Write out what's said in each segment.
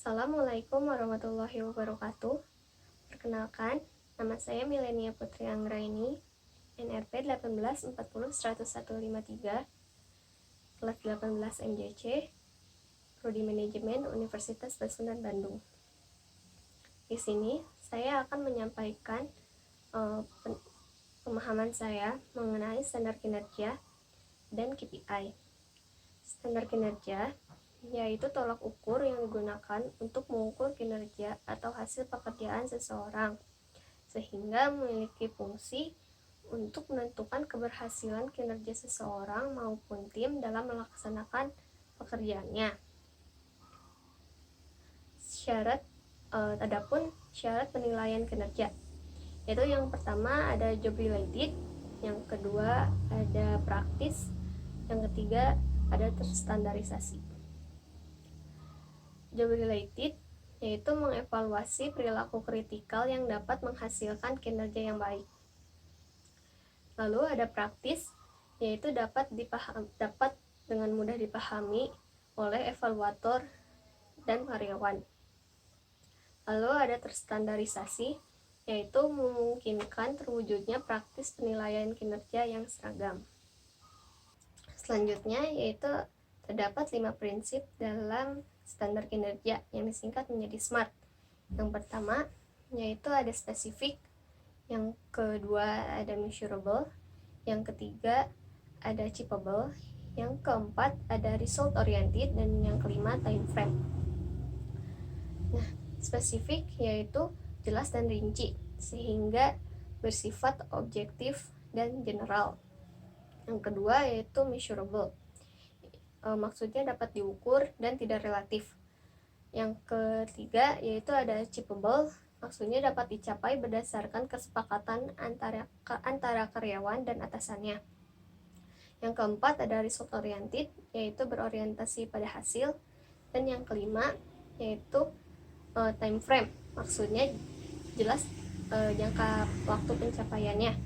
Assalamualaikum warahmatullahi wabarakatuh. Perkenalkan, nama saya Milenia Putri Anggraini, NRP 1840153, kelas 18 MJC, Prodi Manajemen Universitas Pasundan Bandung. Di sini saya akan menyampaikan pemahaman saya mengenai standar kinerja dan KPI. Standar kinerja yaitu tolak ukur yang digunakan untuk mengukur kinerja atau hasil pekerjaan seseorang, sehingga memiliki fungsi untuk menentukan keberhasilan kinerja seseorang maupun tim dalam melaksanakan pekerjaannya. Adapun syarat penilaian kinerja, yaitu yang pertama ada job related, yang kedua ada praktis, yang ketiga ada terstandarisasi. Job related yaitu mengevaluasi perilaku kritikal yang dapat menghasilkan kinerja yang baik. Lalu ada praktis, yaitu dapat dengan mudah dipahami oleh evaluator dan karyawan. Lalu ada terstandarisasi, yaitu memungkinkan terwujudnya praktis penilaian kinerja yang seragam. Selanjutnya yaitu terdapat 5 prinsip dalam standar kinerja yang disingkat menjadi SMART. Yang pertama yaitu ada spesifik, yang kedua ada measurable, yang ketiga ada achievable, yang keempat ada result oriented, dan yang kelima time frame. Nah, spesifik yaitu jelas dan rinci sehingga bersifat objektif dan general. Yang kedua yaitu measurable, maksudnya dapat diukur dan tidak relatif. Yang ketiga yaitu ada achievable, maksudnya dapat dicapai berdasarkan kesepakatan antara karyawan dan atasannya. Yang keempat ada result oriented, yaitu berorientasi pada hasil. Dan yang kelima yaitu time frame, maksudnya jelas jangka waktu pencapaiannya.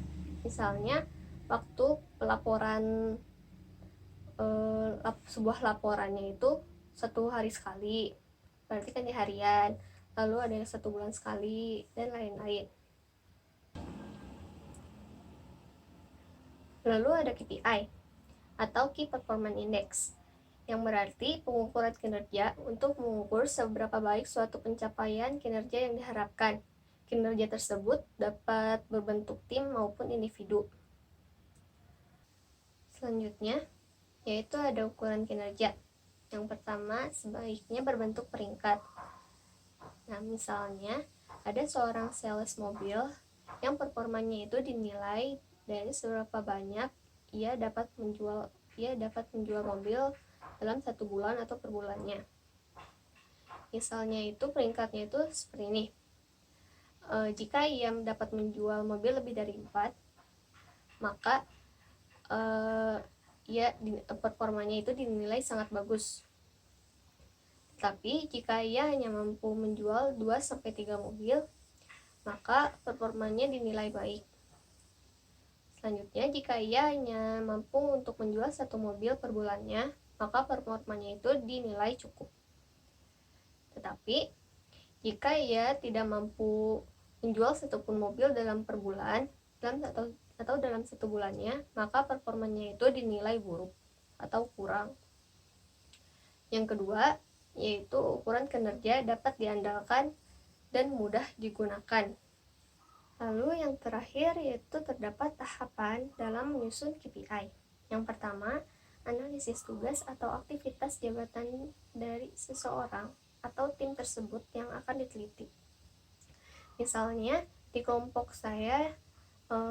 Misalnya waktu pelaporan sebuah laporannya itu 1 hari sekali, berarti kan di harian, lalu ada yang 1 bulan sekali, dan lain-lain. Lalu ada KPI atau Key Performance Index, yang berarti pengukuran kinerja untuk mengukur seberapa baik suatu pencapaian kinerja yang diharapkan. Kinerja tersebut dapat berbentuk tim maupun individu. Selanjutnya yaitu ada ukuran kinerja. Yang pertama sebaiknya berbentuk peringkat. Nah, misalnya ada seorang sales mobil yang performanya itu dinilai dari seberapa banyak ia dapat menjual mobil dalam 1 bulan atau per bulannya. Misalnya itu peringkatnya itu seperti ini. Jika ia dapat menjual mobil lebih dari 4, maka performanya itu dinilai sangat bagus. Tapi jika ia hanya mampu menjual 2-3 mobil, maka performanya dinilai baik. Selanjutnya, jika ia hanya mampu untuk menjual 1 mobil per bulannya, maka performanya itu dinilai cukup. Tetapi jika ia tidak mampu menjual 1 pun mobil dalam per bulan atau dalam 1 bulannya, maka performanya itu dinilai buruk atau kurang. Yang kedua yaitu ukuran kinerja dapat diandalkan dan mudah digunakan. Lalu yang terakhir yaitu terdapat tahapan dalam menyusun KPI. Yang pertama, analisis tugas atau aktivitas jabatan dari seseorang atau tim tersebut yang akan diteliti. Misalnya di kelompok saya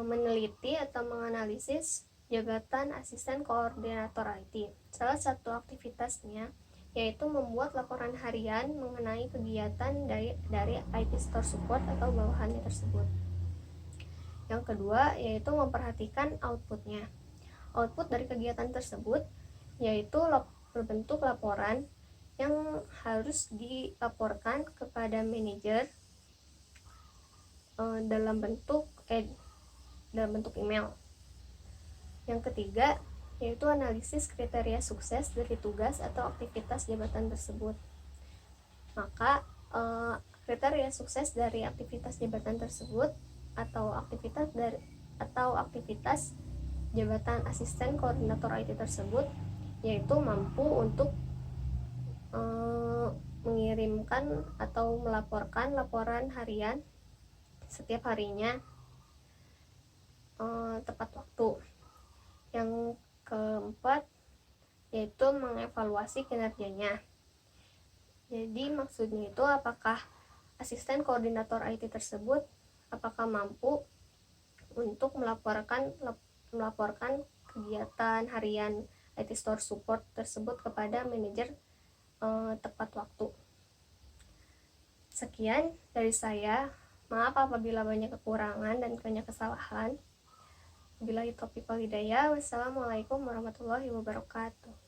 meneliti atau menganalisis jabatan asisten koordinator IT. Salah satu aktivitasnya yaitu membuat laporan harian mengenai kegiatan dari IT Store Support atau bawahannya tersebut. Yang kedua yaitu memperhatikan outputnya. Output dari kegiatan tersebut yaitu berbentuk laporan yang harus dilaporkan kepada manajer dalam bentuk email. Yang ketiga yaitu analisis kriteria sukses dari tugas atau aktivitas jabatan tersebut. Maka kriteria sukses dari aktivitas jabatan tersebut atau aktivitas jabatan asisten koordinator IT tersebut yaitu mampu untuk mengirimkan atau melaporkan laporan harian setiap harinya tepat waktu. Yang keempat yaitu mengevaluasi kinerjanya. Jadi maksudnya itu apakah asisten koordinator IT tersebut apakah mampu untuk melaporkan kegiatan harian IT Store Support tersebut kepada manajer tepat waktu. Sekian dari saya. Maaf apabila banyak kekurangan dan banyak kesalahan. Wabillahi taufiq wal hidayah. Wassalamualaikum warahmatullahi wabarakatuh.